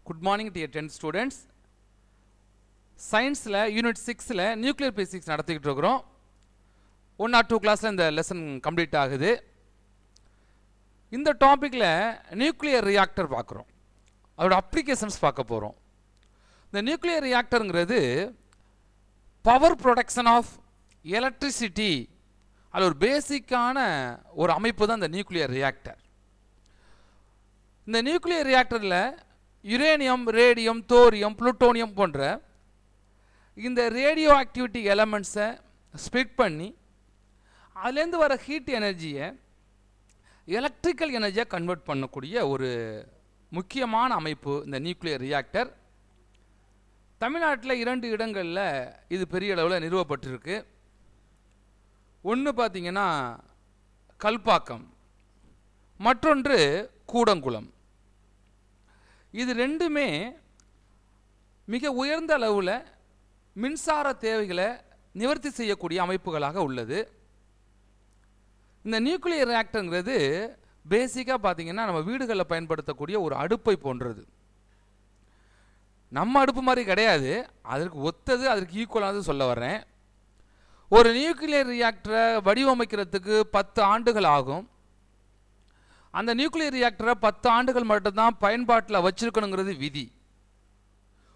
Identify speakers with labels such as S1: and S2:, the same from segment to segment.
S1: Good morning dear 10th students. Science unit 6 nuclear physics நடத்திக்கிட்டு இருக்கிறோம். 1 or 2 கிளாஸ்ல இந்த லெசன் கம்ப்ளீட் ஆகுது. இந்த டாபிக்ல நியூக்ளியர் ரியாக்டர் பார்க்குறோம். அதோட அப்ளிகேஷன்ஸ் பார்க்க போகிறோம். இந்த நியூக்ளியர் ரியாக்டருங்கிறது பவர் ப்ரொடக்ஷன் ஆஃப் எலக்ட்ரிசிட்டி, அது ஒரு பேசிக்கான ஒரு அமைப்பு தான் இந்த நியூக்ளியர் ரியாக்டர். இந்த நியூக்ளியர் ரியாக்டரில் யுரேனியம், ரேடியம், தோரியம், புளுட்டோனியம் போன்ற இந்த ரேடியோ ஆக்டிவிட்டி எலமெண்ட்ஸை ஸ்ப்ளிட் பண்ணி அதுலேருந்து வர ஹீட் எனர்ஜியை எலக்ட்ரிக்கல் எனர்ஜியாக கன்வெர்ட் பண்ணக்கூடிய ஒரு முக்கியமான அமைப்பு இந்த நியூக்ளியர் ரியாக்டர். தமிழ்நாட்டில் 2 இடங்களில் இது பெரிய அளவில் நிறுவப்பட்டிருக்கு. ஒன்று பார்த்திங்கன்னா கல்பாக்கம், மற்றொன்று கூடங்குளம். இது ரெண்டுமே மிக உயர்ந்த அளவில் மின்சார தேவைகளை நிவர்த்தி செய்யக்கூடிய அமைப்புகளாக உள்ளது. இந்த நியூக்ளியர் ரியாக்டருங்கிறது பேசிக்காக பார்த்திங்கன்னா நம்ம வீடுகளில் பயன்படுத்தக்கூடிய ஒரு அடுப்பை போன்றது. நம்ம அடுப்பு மாதிரி கிடையாது, அதற்கு ஒத்தது, அதற்கு ஈக்குவலானது சொல்ல வர்றேன். ஒரு நியூக்ளியர் ரியாக்டரை வடிவமைக்கிறதுக்கு 10 ஆண்டுகள் ஆகும். அந்த நியூக்ளியர் ரியாக்டரை 10 ஆண்டுகள் மட்டும்தான் பயன்பாட்டில் வச்சிருக்கணுங்கிறது விதி.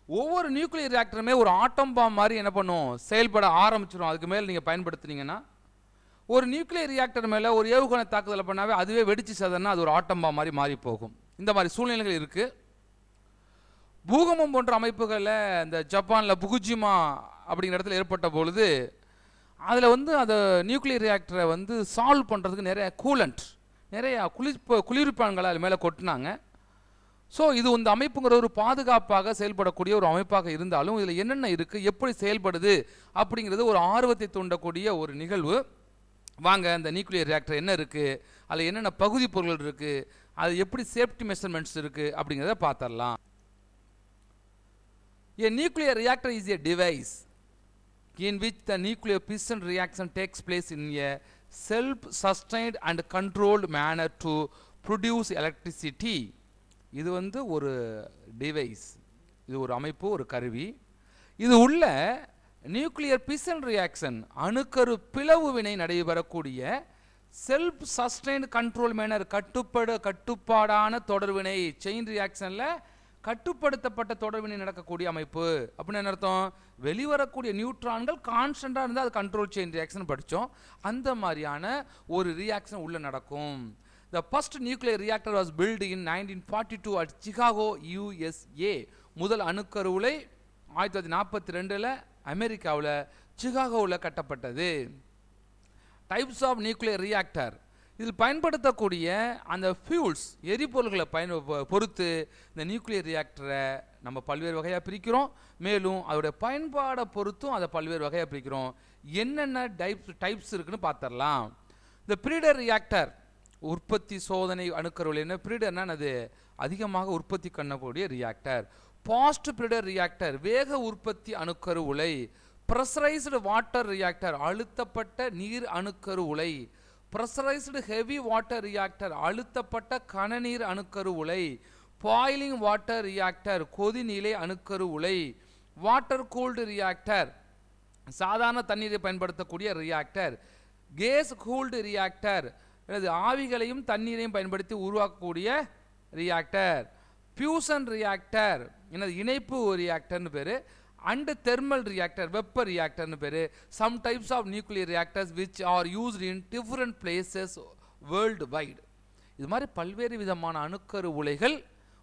S1: ஒவ்வொரு நியூக்ளியர் ரியாக்டருமே ஒரு ஆட்டம் பாம் மாதிரி என்ன பண்ணும், செயல்பட ஆரம்பிச்சிடும். அதுக்கு மேலே நீங்கள் பயன்படுத்துனீங்கன்னா ஒரு நியூக்ளியர் ரியாக்டர் மேலே ஒரு ஏவுகணை தாக்குதலை பண்ணாவே அதுவே வெடிச்சு சதன்னா அது ஒரு ஆட்டம் பாம் மாதிரி மாறி போகும். இந்த மாதிரி சூழ்நிலைகள் இருக்குது. பூகம்பம் போன்ற அமைப்புகளில் இந்த ஜப்பானில் புகுஜிமா அப்படிங்கிற இடத்துல ஏற்பட்ட பொழுது அதில் அந்த நியூக்ளியர் ரியாக்டரை சால்வ் பண்ணுறதுக்கு நிறைய கூலண்ட், நிறைய குளிர்பான்களை அது மேலே கொட்டினாங்க. ஸோ இது இந்த அமைப்புங்கிற ஒரு பாதுகாப்பாக செயல்படக்கூடிய ஒரு அமைப்பாக இருந்தாலும் இதில் என்னென்ன இருக்குது, எப்படி செயல்படுது அப்படிங்கிறது ஒரு ஆர்வத்தை தூண்டக்கூடிய ஒரு நிகழ்வு. வாங்க, இந்த நியூக்ளியர் ரியாக்டர் என்ன இருக்குது, அதில் என்னென்ன பகுதி பொருள்கள் இருக்குது, அது எப்படி சேஃப்டி மெஷர்மெண்ட்ஸ் இருக்குது அப்படிங்கிறத பார்த்துடலாம். A nuclear reactor is a device in which the nuclear fission reaction takes place in a self-sustained and controlled manner to produce electricity. இது ஒரு டிவைஸ், இது ஒரு அமைப்பு, ஒரு கருவி. இது உள்ள நியூக்ளியர் ஃபிஷன் ரியாக்ஷன், அணுக்கரு பிளவு வினை நடைபெறக்கூடிய செல்ஃப் சஸ்டைன்ட் கண்ட்ரோல் மேனர், கட்டுப்பாடான தொடர்வினை, செயின் ரியாக்ஷனில் கட்டுப்படுத்தப்பட்ட தொடர்வினை நடக்கக்கூடிய அமைப்பு. அப்படின்னு என்ன அர்த்தம், வெளிவரக்கூடிய நியூட்ரான்கள் கான்ஸ்டண்டாக இருந்தால் அது கண்ட்ரோல் செயின் ரியாக்ஷன் படித்தோம். அந்த மாதிரியான ஒரு ரியாக்ஷன் உள்ள நடக்கும். The first nuclear reactor was built in 1942 at Chicago, USA. முதல் அணுக்கரு உலை 1942 அமெரிக்காவில் சிகாகோவில் கட்டப்பட்டது. டைப்ஸ் ஆஃப் நியூக்ளியர் ரியாக்டர், இதில் பயன்படுத்தக்கூடிய அந்த ஃபியூல்ஸ், எரிபொருள்களை பொறுத்து இந்த நியூக்ளியர் ரியாக்டரை நம்ம பல்வேறு வகையாக பிரிக்கிறோம். மேலும் அதோடைய பயன்பாடை பொறுத்தும் அதை பல்வேறு வகையாக பிரிக்கிறோம். என்னென்ன டைப்ஸ் இருக்குன்னு பார்த்துடலாம். இந்த பிரீடர் ரியாக்டர், உற்பத்தி சோதனை அணுக்கருவில். என்ன பிரீடர்னா அது அதிகமாக உற்பத்தி பண்ணக்கூடிய ரியாக்டர். பாஸ்ட் பிரீடர் ரியாக்டர், வேக உற்பத்தி அணுக்கரு உலை. ப்ரெஷரைஸ்டு வாட்டர் ரியாக்டர், அழுத்தப்பட்ட நீர் அணுக்கரு உலை. ப்ரெஷரைஸ்டு ஹெவி வாட்டர் ரியாக்டர், அழுத்தப்பட்ட கனநீர் அணுக்கரு உலை. பாயிலிங் வாட்டர் ரியாக்டர், கொதிநிலை அணுக்கரு உலை. வாட்டர் கூல்டு ரியாக்டர், சாதாரண தண்ணீரை பயன்படுத்தக்கூடிய ரியாக்டர். கேஸ் கூல்டு ரியாக்டர், ஆவிகளையும் தண்ணீரையும் பயன்படுத்தி உருவாக்கக்கூடிய ரியாக்டர். ஃபியூஷன் ரியாக்டர், இணைப்பு ரியாக்டர்னு பேர். அண்ட் தெர்மல் ரியாக்டர், வெப்ப ரியாக்டர்னு பேர். Some types of nuclear reactors which are used in different places worldwide. இது மாதிரி பல்வேறு விதமான அணுக்கரு உலைகள்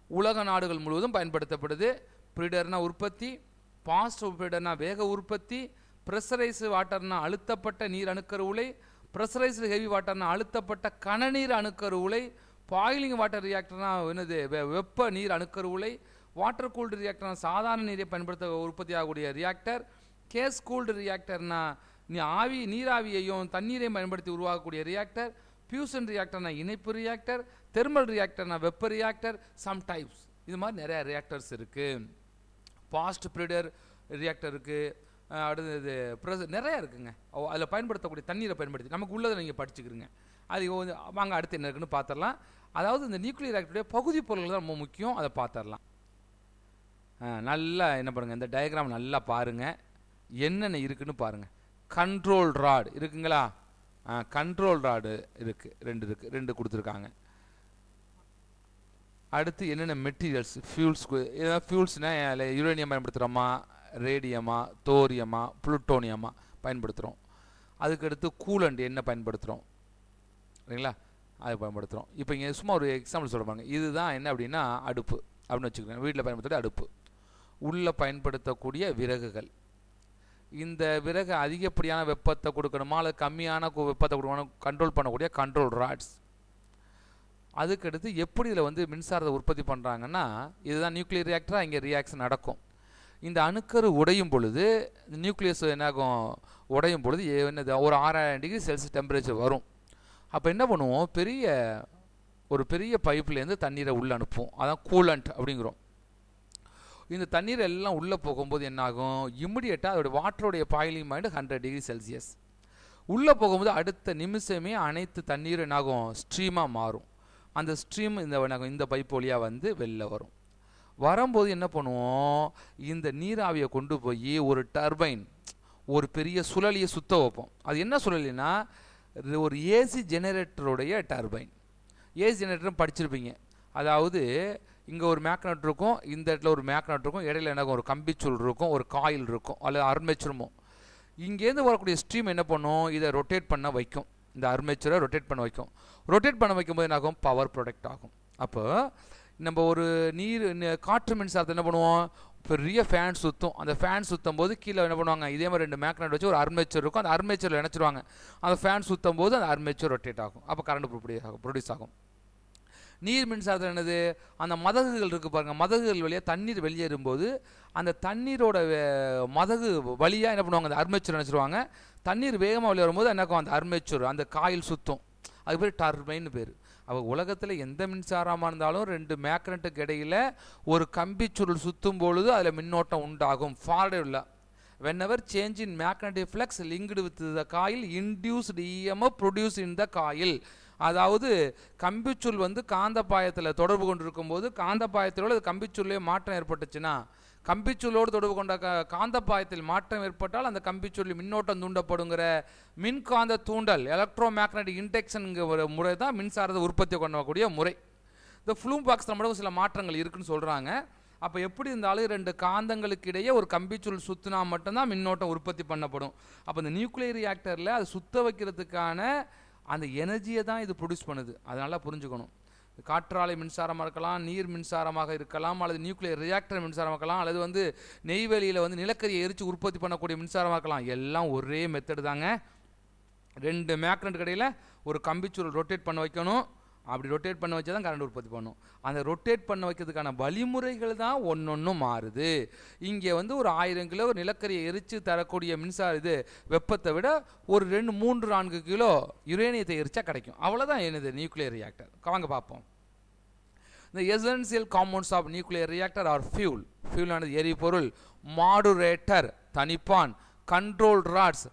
S1: உலக நாடுகள் முழுவதும் பயன்படுத்தப்படுது. பிரீடர்னா உற்பத்தி, பாஸ்ட் பிரீடர்னா வேக உற்பத்தி, ப்ரெஷரைஸ்டு வாட்டர்னா அழுத்தப்பட்ட நீர் அணுக்கரு உலை, ப்ரெஷரைஸ்டு ஹெவி வாட்டர்னா அழுத்தப்பட்ட கனநீர் அணுக்கரு உலை, பாயிலிங் வாட்டர் ரியாக்டர்னா வெப்ப நீர் அணுக்கரு உலை, வாட்டர் கூல்டு ரியாக்டர்னா சாதாரண நீரை பயன்படுத்த உற்பத்தி ஆகக்கூடிய ரியாக்டர், கேஸ் கூல்டு ரியாக்டர்னா நீராவியையும் தண்ணீரையும் பயன்படுத்தி உருவாக்கக்கூடிய ரியாக்டர், ஃபியூஷன் ரியாக்டர்னா இணைப்பு ரியாக்டர், தெர்மல் ரியாக்டர்னா வெப்ப ரியாக்டர். சம் டைப்ஸ், இது மாதிரி நிறைய ரியாக்டர்ஸ் இருக்குது. பாஸ்ட் பிரீடர் ரியாக்டர் இருக்குது, அடுத்தது நிறையா இருக்குங்க. அதில் பயன்படுத்தக்கூடிய தண்ணீரை பயன்படுத்தி நமக்கு உள்ளதை நீங்கள் படிச்சுக்கிறீங்க. அது வாங்க அடுத்து என்ன இருக்குன்னு பார்த்துடலாம். அதாவது இந்த நியூக்ளியர் ரியாக்டருடைய பகுதி பொருள்கள் தான் ரொம்ப முக்கியம், அதை பார்த்துடலாம். நல்லா என்ன பண்ணுங்கள், இந்த டயக்ராம் நல்லா பாருங்கள், என்னென்ன இருக்குன்னு பாருங்கள். கண்ட்ரோல் ராட் இருக்குங்களா? கண்ட்ரோல் ராடு இருக்குது, ரெண்டு கொடுத்துருக்காங்க. அடுத்து என்னென்ன மெட்டீரியல்ஸ், ஃபியூல்ஸ், ஃபியூல்ஸ்னால் யுரேனியம் பயன்படுத்துகிறோமா, ரேடியமா, தோரியமா, புளுட்டோனியமா பயன்படுத்துகிறோம். அதுக்கடுத்து கூலண்ட் என்ன பயன்படுத்துகிறோம் சரிங்களா, அதை பயன்படுத்துகிறோம். இப்போ இங்கே சும்மா ஒரு எக்ஸாம்பிள் சொல்லுவாங்க. இதுதான் என்ன அப்படின்னா அடுப்பு அப்படின்னு வச்சுக்கோங்க. வீட்டில் பயன்படுத்தக்கூடிய அடுப்பு, உள்ளே பயன்படுத்தக்கூடிய விறகுகள். இந்த விறகு அதிகப்படியான வெப்பத்தை கொடுக்கணுமா அல்லது கம்மியான வெப்பத்தை கொடுக்கணும் கண்ட்ரோல் பண்ணக்கூடிய கண்ட்ரோல் ராட்ஸ். அதுக்கடுத்து எப்படி இதில் வந்து மின்சாரத்தை உற்பத்தி பண்ணுறாங்கன்னா, இதுதான் நியூக்ளியர் ரியாக்டராக இங்கே ரியாக்ஷன் நடக்கும். இந்த அணுக்கரு உடையும் பொழுது, நியூக்ளியஸ் என்னாகும், உடையும் பொழுது என்னது ஒரு 6000 டிகிரி செல்சியஸ் டெம்பரேச்சர் வரும். அப்போ என்ன பண்ணுவோம், ஒரு பெரிய பைப்லேருந்து தண்ணீரை உள்ளே அனுப்புவோம். அதான் கூலண்ட் அப்படிங்கிறோம். இந்த தண்ணீர் எல்லாம் உள்ளே போகும்போது என்னாகும், இமிடியேட்டாக அதோடைய வாட்டருடைய பாயிலிங் பாயிண்ட் 100 டிகிரி செல்சியஸ். உள்ளே போகும்போது அடுத்த நிமிஷமே அனைத்து தண்ணீரும் என்னாகும், ஸ்ட்ரீமாக மாறும். அந்த ஸ்ட்ரீம் இந்த பைப் வழியாக வந்து வெளில வரும். வரும்போது என்ன பண்ணுவோம், இந்த நீராவியை கொண்டு போய் ஒரு டர்பைன், ஒரு பெரிய சுழலியை சுத்த வைப்போம். அது என்ன சுழலினா, ஒரு ஏசி ஜெனரேட்டருடைய டர்பைன். ஏசி ஜெனரேட்டரும் படிச்சிருப்பீங்க. அதாவது இங்கே ஒரு மேக்னட் இருக்கும், இந்த இடத்துல ஒரு மேக்னட் இருக்கும், இடையில என்ன ஒரு கம்பிச்சுள் இருக்கும், ஒரு காயில் இருக்கும், அல்லது அர்மேச்சருமோ. இங்கேருந்து வரக்கூடிய ஸ்ட்ரீம் என்ன பண்ணும், இதை ரொட்டேட் பண்ண வைக்கும். இந்த அர்மேச்சரை ரொட்டேட் பண்ண வைக்கும். ரொட்டேட் பண்ண வைக்கும்போது என்ன ஆகும், பவர் ப்ரொடக்ட் ஆகும். அப்போ நம்ம ஒரு காற்று மின்சாரத்தை என்ன பண்ணுவோம், பெரிய ஃபேன் சுற்றும். அந்த ஃபேன் சுற்றும் போது கீழே என்ன பண்ணுவாங்க, இதே மாதிரி 2 மேக்னட் வச்சு ஒரு அர்மேச்சர் இருக்கும், அந்த அர்மேச்சரில் இணைச்சிருவாங்க. அந்த ஃபேன் சுற்றும் போது அந்த அர்மேச்சர் ரொட்டேட் ஆகும். அப்போ கரண்ட் ப்ரொடியூஸ் ஆகும். நீர் மின்சாரத்தில் என்னது, அந்த மதகுகள் இருக்குது பாருங்கள், மதகுகள் வழியாக தண்ணீர் வெளியேறும்போது அந்த தண்ணீரோட மதகு வழியாக என்ன பண்ணுவாங்க, அந்த அர்மேச்சர் நினச்சிருவாங்க. தண்ணீர் வேகமாக வெளியே வரும்போது என்னக்கும் அந்த அர்மேச்சர், அந்த காயில் சுற்றும். அது பேர் டர்பைன்னு பேர். அப்போ உலகத்தில் எந்த மின்சாரமாக இருந்தாலும் 2 மேக்னட்டுக்கு இடையில் ஒரு கம்பி சுருள் சுற்றும் பொழுது அதில் மின்னோட்டம் உண்டாகும். ஃபார்வர்டில் whenever change in magnetic flux linked with the coil induced EMF produced in the coil. அதாவது கம்பிச்சுள் வந்து காந்தப்பாயத்தில் தொடர்பு கொண்டு இருக்கும்போது காந்தப்பாயத்திலோடு கம்பிச்சுள்ளையே மாற்றம் ஏற்பட்டுச்சுன்னா, கம்பிச்சுள்ளோடு தொடர்பு கொண்ட காந்தப்பாயத்தில் மாற்றம் ஏற்பட்டால் அந்த கம்பிச்சுள்ளில் மின்னோட்டம் தூண்டப்படுங்கிற மின்காந்த தூண்டல், எலக்ட்ரோ மேக்னட்டிக் இண்டக்ஷனுங்கிற ஒரு முறை தான் மின்சாரத்தை உற்பத்தி பண்ணக்கூடிய முறை. இந்த ஃப்ளூம் பாக்ஸில் மட்டும் சில மாற்றங்கள் இருக்குன்னு சொல்கிறாங்க. அப்போ எப்படி இருந்தாலும் 2 காந்தங்களுக்கு இடையே ஒரு கம்பிச்சுள் சுற்றினா மட்டும்தான் மின்னோட்டம் உற்பத்தி பண்ணப்படும். அப்போ இந்த நியூக்ளியர் ரியாக்டரில் அது சுத்த வைக்கிறதுக்கான அந்த எனர்ஜியை தான் இது ப்ரொடியூஸ் பண்ணுது. அதனால் புரிஞ்சுக்கணும். காற்றாலை மின்சாரமாக இருக்கலாம், நீர் மின்சாரமாக இருக்கலாம், அல்லது நியூக்ளியர் ரியாக்டர் மின்சாரமாக இருக்கலாம், அல்லது வந்து நெய்வேலியில் வந்து நிலக்கரியை எரித்து உற்பத்தி பண்ணக்கூடிய மின்சாரமாக இருக்கலாம். எல்லாம் ஒரே மெத்தடு தாங்க. 2 மேக்னட் கடையில் ஒரு கம்பிச்சுருள் ரொட்டேட் பண்ண வைக்கணும். அப்படி ரொட்டேட் பண்ண வச்சா தான் கரண்ட் உற்பத்தி பண்ணும். அந்த ரொட்டேட் பண்ண வைக்கிறதுக்கான வழிமுறைகள் தான் ஒன்றொன்றும் மாறுது. இங்கே வந்து ஒரு 1000 கிலோ நிலக்கரியை எரித்து தரக்கூடிய வெப்பத்தை விட ஒரு 2, 3, 4 கிலோ யுரேனியத்தை எரிச்சா கிடைக்கும். அவ்வளோதான் என்னது நியூக்ளியர் ரியாக்டர். வாங்க பார்ப்போம். இந்த essential compounds of nuclear reactor are fuel. ஃபியூலானது எரிபொருள், மாடுரேட்டர் தனிப்பான், கண்ட்ரோல் ராட்ஸ்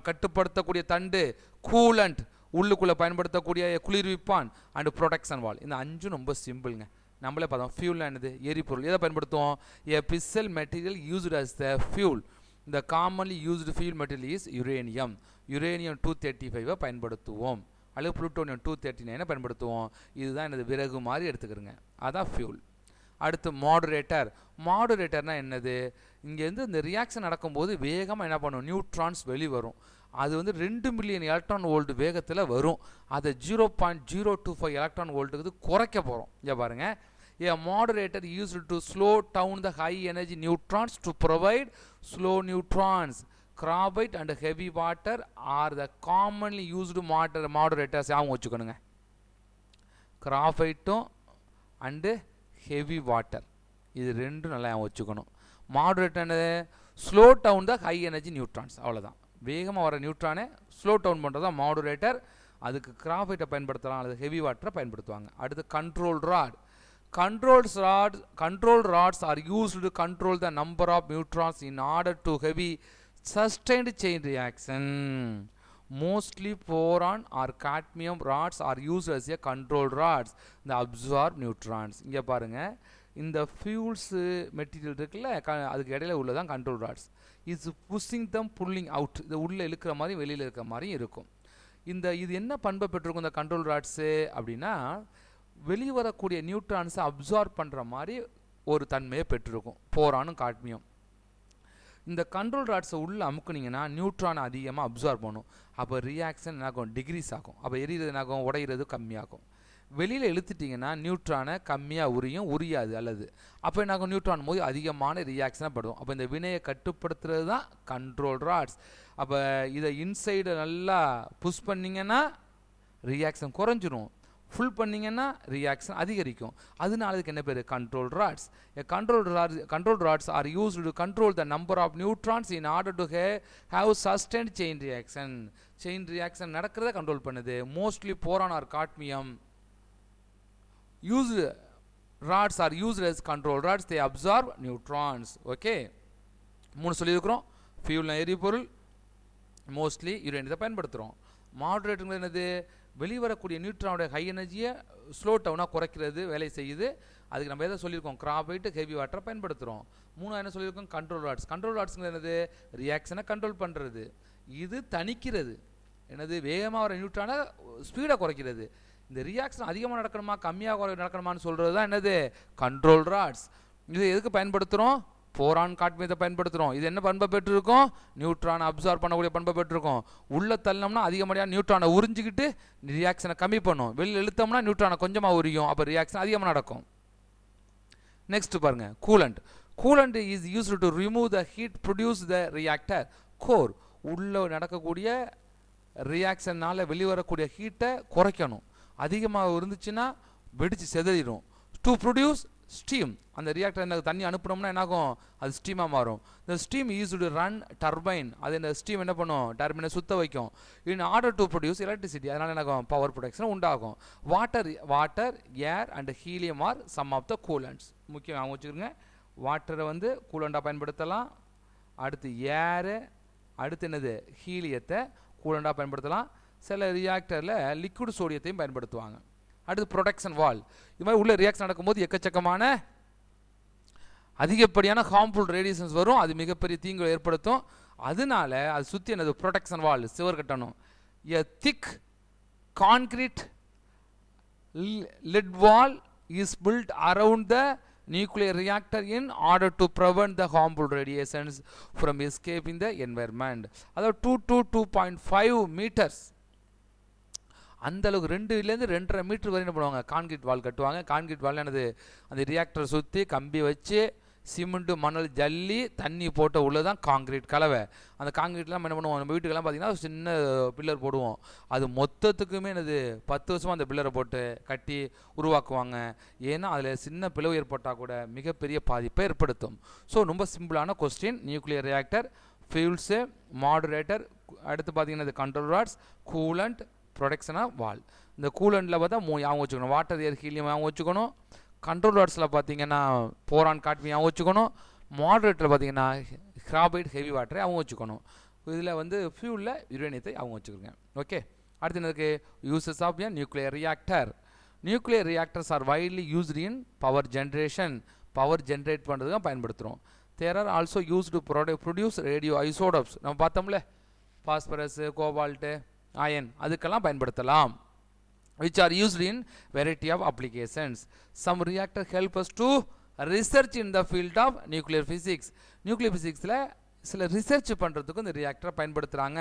S1: கட்டுப்படுத்தக்கூடிய தண்டு, கூலண்ட் உள்ளுக்குள்ளே பயன்படுத்தக்கூடிய குளிர்விப்பான், அண்ட் ப்ரொடெக்ஷன் வால். இந்த 5 ரொம்ப சிம்பிள்ங்க. நம்மளே பார்த்தோம். ஃபியூல் என்னது, எரிபொருள். எதை பயன்படுத்துவோம், a fissile material used as the fuel. இந்த commonly used fuel material is uranium. Uranium 235 பயன்படுத்துவோம், அல்லது புளுட்டோனியம் 239 பயன்படுத்துவோம். இதுதான் எனது விறகு மாதிரி எடுத்துக்கிறோங்க. அதான் ஃபியூல். அடுத்து மாடுரேட்டர். மாடுரேட்டர்னா என்னது, இங்கேருந்து இந்த ரியாக்ஷன் நடக்கும்போது வேகமாக என்ன பண்ணும், நியூட்ரான்ஸ் வெளிவரும். அது வந்து 2 மில்லியன் எலக்ட்ரான் வோல்ட் வேகத்தில் வரும். அதை 0.025 எலக்ட்ரான் வோல்ட்டுக்கு குறைக்க போகிறோம். இங்கே பாருங்கள். A moderator used to slow down the high energy neutrons to provide slow neutrons. Graphite and heavy water are the commonly used moderators. யாவும் வச்சுக்கணுங்க. கிராஃபைட்டும் அண்டு ஹெவி வாட்டர், இது 2 நல்லா வச்சுக்கணும். Moderator slow down the high energy neutrons. அவ்வளோதான். வேகமாக வர நியூட்ரானை slow down பண்ணுறது தான் மாடுரேட்டர். அதுக்கு கிராஃபைட்டை பயன்படுத்தலாம், அல்லது ஹெவி வாட்டரை பயன்படுத்துவாங்க. அடுத்து control rod. Control rods are used to control the number of neutrons in order to heavy sustained chain reaction. mostly boron or cadmium rods are used as a control rods the absorb neutrons இங்க பாருங்க இந்த fuels material இருக்குல்ல அதுக்கு இடையில உள்ளதான் control rods is pushing them pulling out இது உள்ள இழுக்கிற மாதிரி வெளியில இருக்கிற மாதிரி இருக்கும் இது என்ன பண்பை பெற்றிருக்கும் இந்த கண்ட்ரோல் ராட்ஸ் அப்படின்னா வெளியே வரக்கூடிய நியூட்ரான்ஸை அப்சார்ப் பண்ணுற மாதிரி ஒரு தன்மையை பெற்றிருக்கும் போரானும் காட்மியம் இந்த கண்ட்ரோல் ராட்ஸை உள்ளே அமுக்குனீங்கன்னா நியூட்ரான் அதிகமாக அப்சார்ப் பண்ணும் அப்போ ரியாக்ஷன் என்னாகும் டிகிரீஸ் ஆகும் அப்போ எரிகிறது என்னாகும் உடையிறது கம்மியாகும் வெளியில் இழுத்துட்டிங்கன்னா நியூட்ரானை கம்மியாக உரியாது அல்லது அப்போ என்னாகும் நியூட்ரான் போது அதிகமான ரியாக்ஷனாக படும் அப்போ இந்த வினையை கட்டுப்படுத்துறது தான் கண்ட்ரோல் ராட்ஸ் அப்போ இதை இன்சைடு நல்லா புஷ் பண்ணிங்கன்னா ரியாக்ஷன் குறைஞ்சிரும் ஃபுல் பண்ணிங்கன்னா ரியாக்ஷன் அதிகரிக்கும் அதனால இதுக்கு என்ன பேர் control rods control rods are used to control the number of neutrons in order to have sustained chain reaction நடக்கிறத கண்ட்ரோல் பண்ணுது mostly boron or cadmium used rods are used as control rods they absorb neutrons okay மூணு சொல்லி இருக்கோம் fuel எரிபொருள் mostly யுரேனியத்தை பயன்படுத்துகிறோம் moderator என்னது வெளிவரக்கூடிய நியூட்ரானோட high எனர்ஜியை ஸ்லோ டவுனாக குறைக்கிறது வேலை செய்யுது அதுக்கு நம்ம எதை சொல்லியிருக்கோம் கிராபைட் ஹெவி வாட்டரை பயன்படுத்துகிறோம் மூணாவது என்ன சொல்லியிருக்கோம் கண்ட்ரோல் ராட்ஸ்ங்கிறது என்னது ரியாக்ஷனை கண்ட்ரோல் பண்ணுறது இது தணிக்கிறது என்னது வேகமாக வர நியூட்ரானை ஸ்பீடை குறைக்கிறது இந்த ரியாக்ஷன் அதிகமாக நடக்கணுமா கம்மியாக நடக்கணுமான்னு சொல்கிறது தான் என்னது கண்ட்ரோல் ராட்ஸ் இது எதுக்கு பயன்படுத்துகிறோம் போரான் காட்மியத்தை பயன்படுத்துகிறோம் இது என்ன பண்பை பெற்றிருக்கோம் நியூட்ரானை அப்சார்ப் பண்ணக்கூடிய பண்பை பெற்றிருக்கோம் உள்ள தள்ளோம்னா அதிகமாக நியூட்ரானை உறிஞ்சிக்கிட்டு ரியாக்ஷனை கம்மி பண்ணும் வெளியில் இழுத்தோம்னா நியூட்ரானை கொஞ்சமாக உரியும் அப்போ ரியாக்ஷன் அதிகமாக நடக்கும் நெக்ஸ்ட் பாருங்க coolant is used to remove the heat produce the reactor core உள்ள நடக்கக்கூடிய ரியாக்ஷனால் வெளிவரக்கூடிய ஹீட்டை குறைக்கணும் அதிகமாக இருந்துச்சுன்னா வெடிச்சு செதறிடும் டு ப்ரொடியூஸ் ஸ்டீம் அந்த ரியாக்டர் என்ன தண்ணி அனுப்புனோம்னா என்னாகும் அது ஸ்டீமாக மாறும் இந்த steam use to run turbine அது இந்த ஸ்டீம் என்ன பண்ணும் டர்பைனை சுத்த வைக்கும் in order to produce electricity அதனால் என்னாகும் பவர் ப்ரொடக்ஷன் உண்டாகும் water air and helium are some of the கூலண்ட்ஸ் முக்கியம் அவங்க வச்சுக்கிறோங்க வாட்டரை வந்து கூலண்டாக பயன்படுத்தலாம் அடுத்து ஏரு அடுத்து என்னது ஹீலியத்தை கூலண்டாக பயன்படுத்தலாம் சில ரியாக்டரில் லிக்விட் சோடியத்தையும் பயன்படுத்துவாங்க அடுத்து ப்ரொடக்ஷன் வால் இது மாதிரி உள்ள ரியாக்ஷன் நடக்கும்போது எக்கச்சக்கமான அதிகப்படியான ஹார்ம்ஃபுல் ரேடியேஷன்ஸ் வரும் அது மிகப்பெரிய தீங்கு ஏற்படுத்தும் அதனால அது சுற்றி என்னது ப்ரொடக்ஷன் வால் சுவர் கட்டணும் a thick concrete lead wall is built around the nuclear reactor in order to prevent the harmful radiations from escaping the environment அதாவது 2 to 2.5 meters அந்த அளவுக்கு 2லேருந்து 2.5 மீட்டர் வரை என்ன பண்ணுவாங்க கான்கிரீட் வால் கட்டுவாங்க கான்கிரீட் வால் என்னது அந்த ரியாக்டரை சுற்றி கம்பி வச்சு சிமெண்ட்டு மணல் ஜல்லி தண்ணி போட்ட உள்ளதான் காங்கிரீட் கலவை அந்த காங்கிரீட்லாம் என்ன பண்ணுவோம் நம்ம வீட்டுக்கெல்லாம் பார்த்தீங்கன்னா சின்ன பில்லர் போடுவோம் அது மொத்தத்துக்குமே என்னது 10 வருஷமாக அந்த பில்லரை போட்டு கட்டி உருவாக்குவாங்க ஏன்னா அதில் சின்ன பிளவு ஏற்பட்டால் கூட மிகப்பெரிய பாதிப்பை ஏற்படுத்தும் ஸோ ரொம்ப சிம்பிளான கொஸ்டின் நியூக்ளியர் ரியாக்டர் ஃபியூல்ஸு மாடுரேட்டர் அடுத்து பார்த்தீங்கன்னா இது கண்ட்ரோல் ராட்ஸ் கூலண்ட் ப்ரொடக்ஷனாக வால் இந்த கூலண்டில் பார்த்தா ஞாபகம் வச்சுக்கணும் வாட்டர் ஏர் ஹீலியம் ஞாபகம் வச்சுக்கணும் கண்ட்ரோல் ராட்ஸில் பார்த்தீங்கன்னா போரான் காட்மியம் அவங்க வச்சுக்கணும் மாடரேட்டரில் பார்த்தீங்கன்னா கிராபைட் ஹெவி வாட்டரை அவங்க வச்சுக்கணும் இதில் வந்து ஃபியூலில் யுரேனியத்தை அவங்க வச்சுக்கோங்க ஓகே அடுத்து என்னதுக்கு uses of a nuclear reactors are widely used in power generation power generate பண்ணுறதுக்கு பயன்படுத்துகிறோம் there are also used produce radioisotopes நம்ம பார்த்தோம்ல பாஸ்பரஸ் கோபால்ட்டு அயன் அதுக்கெல்லாம் பயன்படுத்தலாம் which are used in variety of applications. Some reactors help us to research in the field of nuclear physics. Nuclear physics la சில research பண்ணுறதுக்கு இந்த ரியாக்டரை பயன்படுத்துகிறாங்க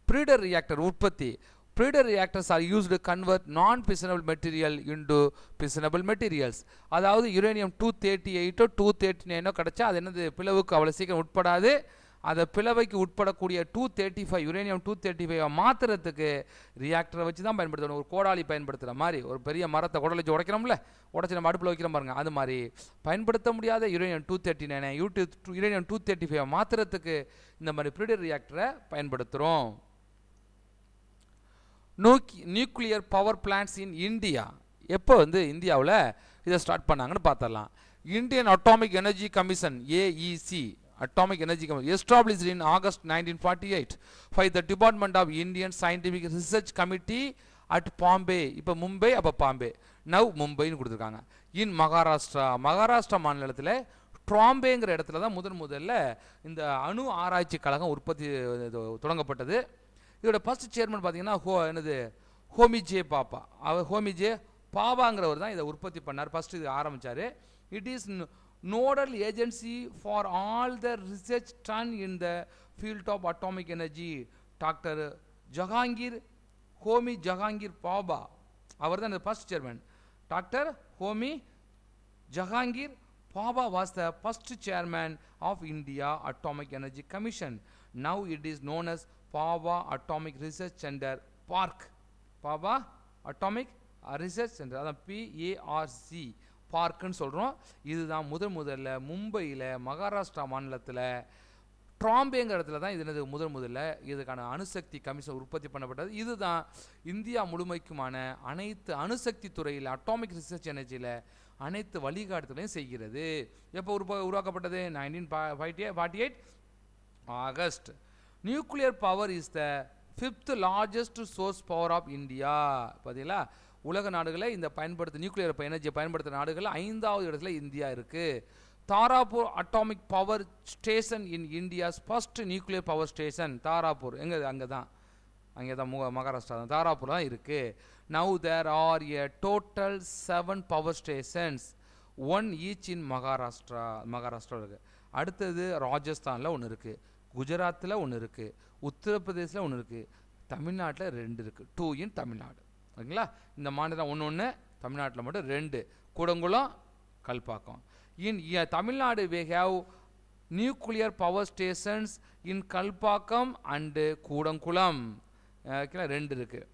S1: breeder reactor உற்பத்தி breeder reactors R used convert நான் பிசனபிள் material into பிசனபிள் materials அதாவது uranium 238 239 கிடைச்சா அது என்னது பிளவுக்கு அவ்வளோ சீக்கிரம் உட்படாது அதை பிளவைக்கு உட்படக்கூடிய 235 யுரேனியம் 235 மாத்திரத்துக்கு ரியாக்டரை வச்சு தான் பயன்படுத்தணும் ஒரு கோடாலி பயன்படுத்துகிற மாதிரி ஒரு பெரிய மரத்தை குடலை வச்சு உடைக்கிறோம்ல உடச்சி நம்ம அடுப்பில் வைக்கிறோம் பாருங்க அது மாதிரி பயன்படுத்த முடியாத யுரேனியம் 239 யுரேனியம் 235 மாத்திரத்துக்கு இந்த மாதிரி ப்ரீடர் ரியாக்டரை பயன்படுத்துகிறோம் nuclear power plants in India எப்போ வந்து இந்தியாவில் இதை ஸ்டார்ட் பண்ணாங்கன்னு பார்த்துடலாம் Indian atomic energy commission AEC Atomic Energy Commission, established in August 1948 by the Department of Indian Scientific Research Committee at Bombay. இப்போ மும்பை அப்போ பாம்பே, நவ் மும்பைன்னு கொடுத்துருக்காங்க. இன் மகாராஷ்டிரா மாநிலத்தில் ட்ராம்பேங்கிற இடத்துல தான் முதல்ல இந்த அணு ஆராய்ச்சி கழகம் உற்பத்தி தொடங்கப்பட்டது. இதோட ஃபர்ஸ்ட் சேர்மன் பார்த்தீங்கன்னா ஹோமிஜே பாப்பா. ஹோமிஜே பாபாங்கிறவர் தான் இதை உற்பத்தி பண்ணார், ஃபர்ஸ்ட் இது ஆரம்பித்தார். It is nodal agency for all the research done in the field of atomic energy. Dr. Homi Jahangir Paba, அவர் தான் first chairman. Dr. Homi Jahangir Paba was the first chairman of India Atomic Energy Commission. Now it is known as Paba Atomic Research Center, PARC. Paba Atomic Research Center, அதான் PARC, பார்க்குன்னு சொல்கிறோம். இதுதான் முதல்ல மும்பையில் மகாராஷ்டிரா மாநிலத்தில் ட்ராம்பேங்கிற இடத்துல தான் இது முதல்ல இதுக்கான அணுசக்தி கமிஷன் உற்பத்தி பண்ணப்பட்டது. இதுதான் இந்தியா முழுமைக்குமான அனைத்து அணுசக்தி துறையில் அட்டாமிக் ரிசர்ச் எனர்ஜியில் அனைத்து வழிகாட்டுதலையும் செய்கிறது. எப்போ உருவாக்கப்பட்டது? 1948 August. Nuclear power is the 5th largest source power of India. பார்த்தீங்களா, உலக நாடுகளை இந்த நியூக்ளியர் எனர்ஜியை பயன்படுத்துகிற நாடுகள் 5வது இடத்துல இந்தியா இருக்குது. Tarapur atomic power station in India's first nuclear power station. Tarapur அங்கே தான் மகாராஷ்டிரா தான், தாராப்பூர் தான் இருக்குது. Now there are a total 7 power stations, 1 each in Maharashtra இருக்குது. அடுத்தது ராஜஸ்தானில் ஒன்று இருக்குது, குஜராத்தில் ஒன்று இருக்குது, உத்தரப்பிரதேசில் ஒன்று இருக்குது, தமிழ்நாட்டில் 2 இருக்குது, 2 இன் தமிழ்நாடு. ஓகேங்களா, இந்த மாநிலம் ஒன்று, தமிழ்நாட்டில் மட்டும் 2, Kudankulam Kalpakkam. In Tamil Nadu we have nuclear power stations in Kalpakkam and Kudankulam. ஓகேங்களா, 2 இருக்குது.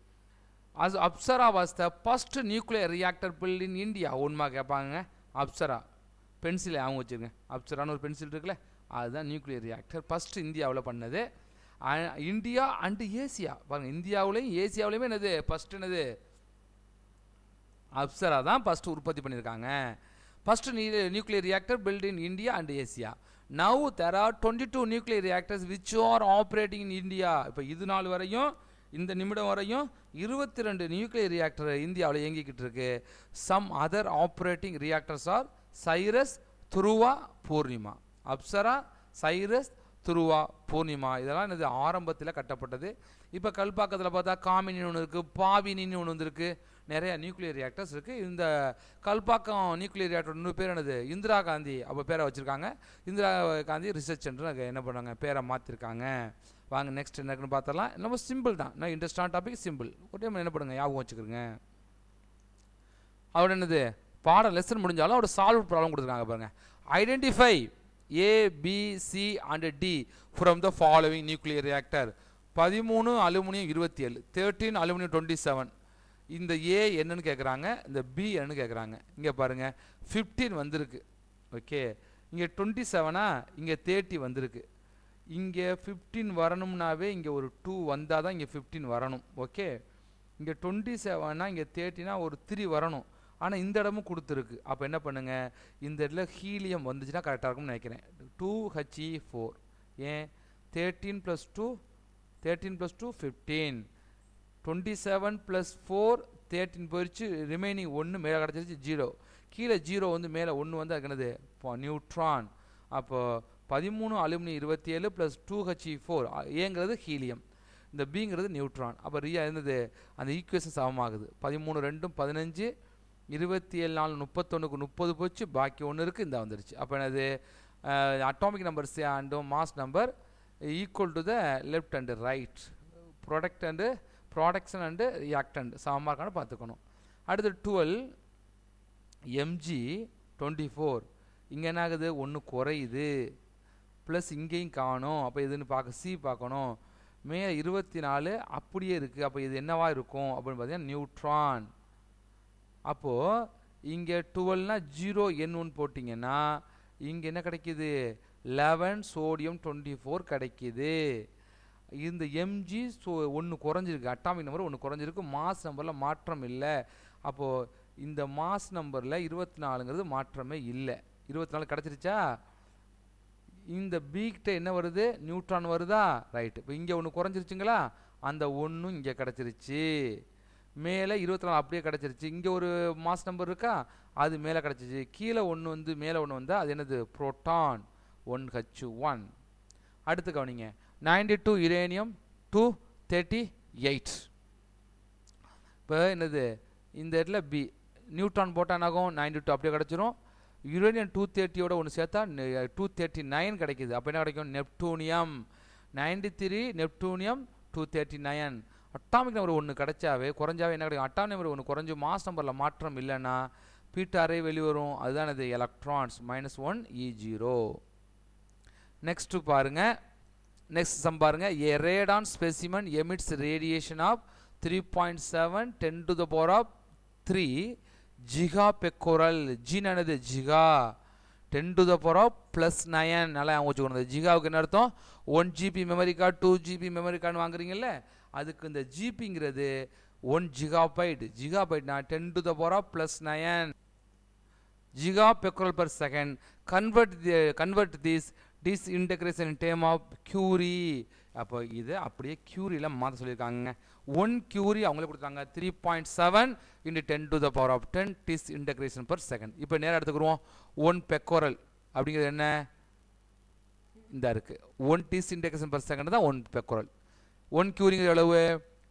S1: அது Apsara was the first nuclear reactor built in India. ஒன்றுமா கேட்பாங்க, அப்சரா பென்சிலை அவங்க வச்சுருங்க, அப்சரான்னு ஒரு பென்சில் இருக்குல்ல, அதுதான் நியூக்ளியர் ரியாக்டர் ஃபர்ஸ்ட் இந்தியாவில் பண்ணது. இந்தியா அண்டு ஏசியா பாருங்கள், இந்தியாவிலையும் ஏசியாவிலையுமே ஃபர்ஸ்ட் அப்சரா தான் ஃபர்ஸ்ட் உற்பத்தி பண்ணியிருக்காங்க. First nuclear reactor built in India and Asia. Now there are 22 nuclear reactors which are operating in India. இப்போ இது நாள் வரையும், இந்த நிமிடம் வரையும் 22 நியூக்ளியர் ரியாக்டர் இந்தியாவில் இயங்கிக்கிட்டு இருக்கு. Some other operating reactors are CIRUS, Dhruva, Purnima. Apsara, Cyrus, Dhruva, Purnima இதெல்லாம் ஆரம்பத்தில் கட்டப்பட்டது. இப்போ கல்பாக்கத்தில் பார்த்தா காமினின்னு ஒன்று இருக்குது, பாவினின்னு ஒன்று வந்துருக்கு, நிறைய நியூக்ளியர் ரியாக்டர்ஸ் இருக்குது. இந்த கல்பாக்கம் நியூக்ளியர் ரியாக்டர் இன்னொரு பேர் இந்திரா காந்தி அப்போ பேரை வச்சுருக்காங்க. இந்திரா காந்தி ரிசர்ச் சென்டர் என்ன பண்ணாங்க, பேரை மாற்றிருக்காங்க. வாங்க நெக்ஸ்ட் என்னன்னு பார்த்தலாம். ரொம்ப சிம்பிள் தான், நான் இன்ட்ரெஸ்டான டாபிக் சிம்பிள். ஒரு டைம் என்ன பண்ணுங்க, ஞாபகம் வச்சுக்கிறேங்க. அவரோட பாடம் லெசன் முடிஞ்சாலும் அவரோட சால்வ் ப்ராப்ளம் கொடுத்துருக்காங்க பாருங்க. Identify A, B, C and D from the following nuclear reactor. 13 aluminium 27, 13 aluminium 27. இந்த A என்னன்னு கேட்குறாங்க, இந்த B என்னன்னு கேட்குறாங்க. இங்கே பாருங்க 15 வந்திருக்கு. ஓகே, இங்கே 27ஆ, இங்கே 30 வந்திருக்கு. இங்கே 15 வரணும்னாவே இங்கே ஒரு 2 வந்தால் தான் இங்கே 15 வரணும். ஓகே, இங்கே 27னா இங்கே 30னா ஒரு 3 வரணும். ஆனால் இந்த இடமும் கொடுத்துருக்கு. அப்போ என்ன பண்ணுங்கள், இந்த இடத்துல ஹீலியம் வந்துச்சுன்னா கரெக்டாக இருக்கும்னு நினைக்கிறேன். 2He4. ஏன் 13 + 2 15, 27 + 4 13 போயிடுச்சு, ரிமைனிங் 1 மேலே கிடச்சிருச்சு 0, கீழே 0 வந்து மேலே 1 வந்து அதுக்கு என்னது நியூட்ரான். அப்போது 13 அலுமினியம் 27 + 2He4 ஏங்கிறது ஹீலியம், இந்த பிங்கிறது நியூட்ரான். அப்போ இருந்தது அந்த ஈக்குவேஷன் சமமாகுது. 13 2 15, 27 4 31க்கு 30 போச்சு, பாக்கி 1 இருக்குது, இந்த வந்துருச்சு. அப்போ என்னது அட்டாமிக் நம்பர் அண்டும் mass number equal to the left and right, production and reactant சமமாக இருக்கான்னு பார்த்துக்கணும். அடுத்து 12 mg 24. இங்கே என்ன ஆகுது, 1 குறையுது, ப்ளஸ் இங்கேயும் காணும். அப்போ இதுன்னு சி பார்க்கணும். மேலே 24 அப்படியே இருக்குது. அப்போ இது என்னவா இருக்கும் அப்படின்னு பார்த்தீங்கன்னா நியூட்ரான். அப்போது இங்கே 12னா 0 N1 போட்டிங்கன்னா இங்கே என்ன கிடைக்கிது, 11 சோடியம் 24 கிடைக்கிது. இந்த mg 1 குறைஞ்சிருக்கு, அட்டாமிக் நம்பர் 1 குறைஞ்சிருக்கு, மாஸ் நம்பரில் மாற்றம் இல்லை. அப்போது இந்த மாஸ் நம்பரில் 24ங்கிறது மாற்றமே இல்லை. 24 கிடச்சிருச்சா, இந்த B கிட்ட என்ன வருது நியூட்ரான் வருதா ரைட் இப்போ இங்கே ஒன்று குறைஞ்சிருச்சுங்களா அந்த ஒன்றும் இங்கே கிடச்சிருச்சு மேலே 24 அப்படியே கிடச்சிருச்சு இங்கே ஒரு மாஸ் நம்பர் இருக்கா அது மேலே கிடச்சிச்சு கீழே ஒன்று வந்து மேலே ஒன்று வந்தால் அது என்னது புரோட்டான் 1H1 அடுத்து கவனிங்க 92 யுரேனியம் 238 இப்போ என்னது இந்த இடத்துல பி நியூட்ரான் போட்டான் ஆகும் 92 அப்படியே கிடச்சிரும் யுரேனியம் 230யோட ஒன்று சேர்த்தா 239 கிடைக்குது அப்போ என்ன கிடைக்கும் நெப்டூனியம் 93 நெப்டூனியம் 239 அட்டாமிக் நம்பர் ஒன்று கிடைச்சாவே குறைஞ்சாவே என்ன கிடைக்கும் அட்டாமிக் நம்பர் ஒன்று குறைஞ்சி மாஸ் நம்பரில் மாற்றம் இல்லைன்னா பீட்டாரே வெளிவரும் அதுதான் இது எலக்ட்ரான்ஸ் -1 E0 நெக்ஸ்ட் பாருங்க நெக்ஸ்ட் சம் பாருங்க a radon specimen emits radiation of 3.7 10 to the power of 3 gigapecquerel gene என்னது Zika 10 to the power of +9 நல்லா வச்சுக்கணும் ஜிகாவுக்கு என்ன அர்த்தம் 1 GB memory card 2 GB memory card வாங்குறீங்கல்ல அதுக்கு இந்த ஜிபிங்கிறது 1 ஜிகாபைட்னா 10 to the power of +9 gigapecquerel per second convert this integration in term of Curie அப்போ இது அப்படியே Curieல மாற்ற சொல்லியிருக்காங்க 1 Curie அவங்களே கொடுத்தாங்க 3.7 into 10 to the power of 10 this integration per second இப்போ நேரா எடுத்துக்குறோம் 1 Becquerel அப்படிங்கிறது என்ன இந்த இருக்கு 1 this integration per second தான் 1 Becquerel 1 Curieங்கிற அளவு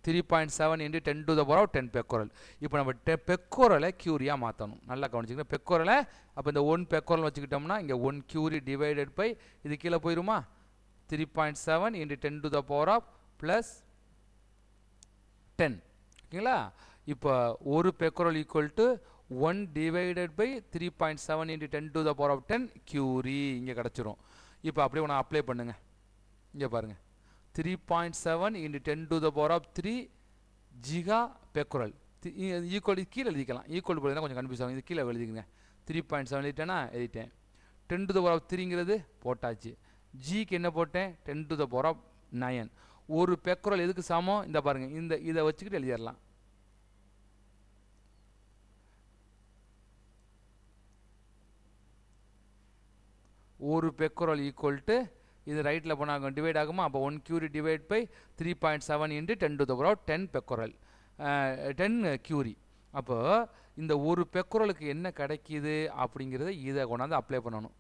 S1: 3.7 into 10 to the power of 10 Becquerel இப்போ நம்ம Becquerel Curie மாற்றணும் நல்லா கவனிச்சுங்க Becquerel அப்போ இந்த 1 Becquerel வச்சுக்கிட்டோம்னா இங்கே 1 Curie divided by இது கீழே போயிருமா 3.7 into 10 to the power of plus 10 ஓகேங்களா இப்போ ஒரு Becquerel equal to 1 divided by 3.7 into 10 to the power of 10 Curie இங்கே கிடச்சிரும் இப்போ அப்படியே ஒன்று அப்ளை பண்ணுங்க இங்கே பாருங்க 3.7 into 10 to the power of 3 gigapecquerel equal கீழே எழுதிக்கலாம் ஈக்குவல் போடுறதுனா கொஞ்சம் கன்ஃபியூஸ் ஆகும் இது கீழே எழுதிக்கங்க 3.7 எழுதிட்டேன்னா எழுதிட்டேன் 10 to the power of 3ங்கிறது போட்டாச்சு ஜிக்கு என்ன போட்டேன் 10 to the power of 9 ஒரு பெக்குரல் எதுக்கு சமம் இந்த பாருங்க இந்த இதை வச்சுக்கிட்டு எழுதிடலாம் ஒரு பெக்குரல் ஈக்குவல் டு இது ரைட்டில் போனால் டிவைட் ஆகுமா அப்போ 1 Curie divide by 3.7 into 10 to the power of 10 becquerel 10 Curie அப்போ இந்த ஒரு பெக்குரலுக்கு என்ன கிடைக்கிது அப்படிங்கிறத இதை கொண்டாந்து அப்ளை பண்ணணும்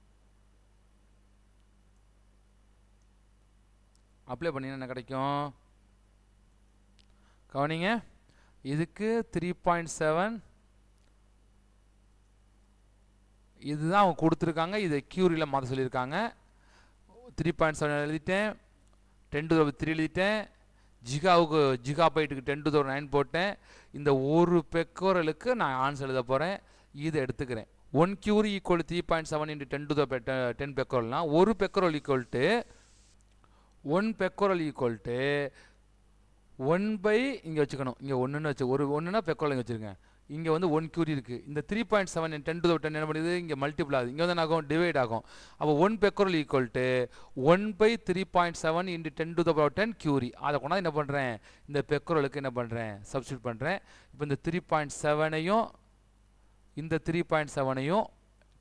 S1: அப்ளை பண்ணினா என்ன கிடைக்கும் கவனிங்க இதுக்கு 3.7 இதுதான் அவங்க கொடுத்துருக்காங்க இதை Curieல மாற்ற சொல்லியிருக்காங்க 3.7 எழுதிட்டேன் 10 to the power 3 எழுதிட்டேன் ஜிகாவுக்கு ஜிகாபைட்டுக்கு 10 to the power 9 போட்டேன் இந்த ஒரு பெக்குரலுக்கு நான் ஆன்சர் எழுத போகிறேன் இதை எடுத்துக்கிறேன் 1 Curie equal to 3.7 into 10 to the 10 பெக்குரல்னா ஒரு becquerel equal to 1 becquerel equal to 1 by இங்கே வச்சுக்கணும் இங்கே ஒன்றுன்னு வச்சு ஒரு ஒன்றுனா பெக்குரல் இங்கே வச்சுருங்க இங்கே வந்து 1 Curie இருக்குது இந்த 3.7 10 to the 10 என்ன பண்ணுது இங்கே மல்டிபிள் ஆகுது இங்கே வந்து என்ன ஆகும் டிவைட் ஆகும் அப்போ 1 becquerel equal to 1 by 3.7 into 10 to the power 10 Curie அதை கொண்டாந்து என்ன பண்ணுறேன் இந்த பெக்குரலுக்கு என்ன பண்ணுறேன் சப்ஸ்டியூட் பண்ணுறேன் இப்போ இந்த 3.7ஐயும் இந்த 3.7ஐயும்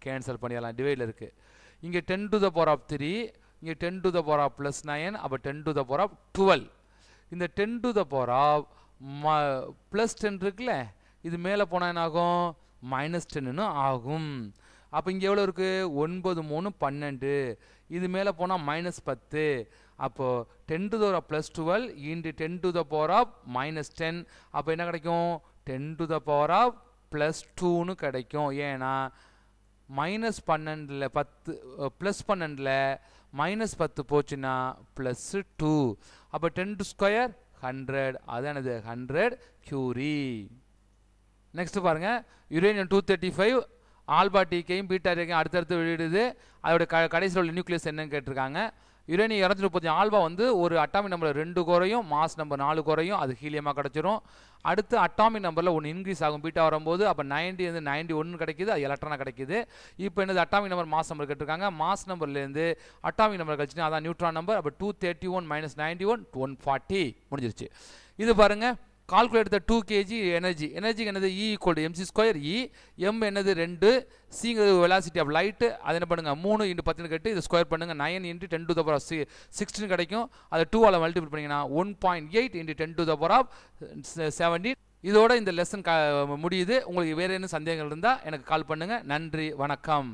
S1: கேன்சல் பண்ணிடலாம் டிவைடில் இருக்குது இங்கே 10 to the power of 3 இங்கே 10 to the power of plus 9 அப்போ 10 to the power of 12 இந்த 10 to the power of plus 10 இருக்குல்ல இது மேலே போனால் என்ன ஆகும் -10ன்னு ஆகும் அப்போ இங்கே எவ்வளோ இருக்குது 9 3 12 இது மேலே போனால் -10 அப்போது 10 to the power of plus 12 into 10 to the power of -10 அப்போ என்ன கிடைக்கும் 10 to the power of plus 2ன்னு கிடைக்கும் ஏன்னா -12 10 ப்ளஸ் 12 -10 போச்சுன்னா +2 அப்போ 10 ஸ்கொயர் 100 அதானது 100 Curie நெக்ஸ்ட் பாருங்க யுரேனியம் 235 ஆல்பா டீக்கையும் பீட்டா டீக்கையும் அடுத்தடுத்து வெளியிடுது அதோட கடைசியில் உள்ள நியூக்ளியஸ் என்னன்னு கேட்டிருக்காங்க யுரேனியம் 235 ஆல்பா வந்து ஒரு அட்டாமிக் நம்பரில் 2 குறையும் மாஸ் நம்பர் 4 குறையும் அது ஹீலியமாக கிடச்சிரும் அடுத்து அட்டாமிக் நம்பரில் ஒன்று இன்க்ரீஸ் ஆகும் பீட்டா வரும்போது அப்போ 90 வந்து 91 கிடைக்குது அது எலக்ட்ரானாக கிடைக்குது இப்போ என்னது அட்டாமிக் நம்பர் மாஸ் நம்பர் கேட்டிருக்காங்க மாஸ் நம்பர்லேருந்து அட்டாமிக் நம்பர் கழிச்சுன்னா அதான் நியூட்ரான் நம்பர் அப்போ 231 - 91 140 முடிஞ்சிருச்சு இது பாருங்க calculate the 2 kg energy என்னது E equal to mc square E, m என்னது 2, c ங்கிறது velocity of light, அது என்ன பண்ணுங்க 3 into 10 கட்டு இதை ஸ்கொயர் பண்ணுங்க 9 into 10 to the power of 16 கிடைக்கும். அதை 2 ஆல மல்டிபிள் பண்ணீங்கன்னா 1.8 into 10 to the power of 17. இதோட இந்த லெசன் முடியுது. உங்களுக்கு வேற என்ன சந்தேகங்கள் இருந்தால் எனக்கு கால் பண்ணுங்க. நன்றி, வணக்கம்.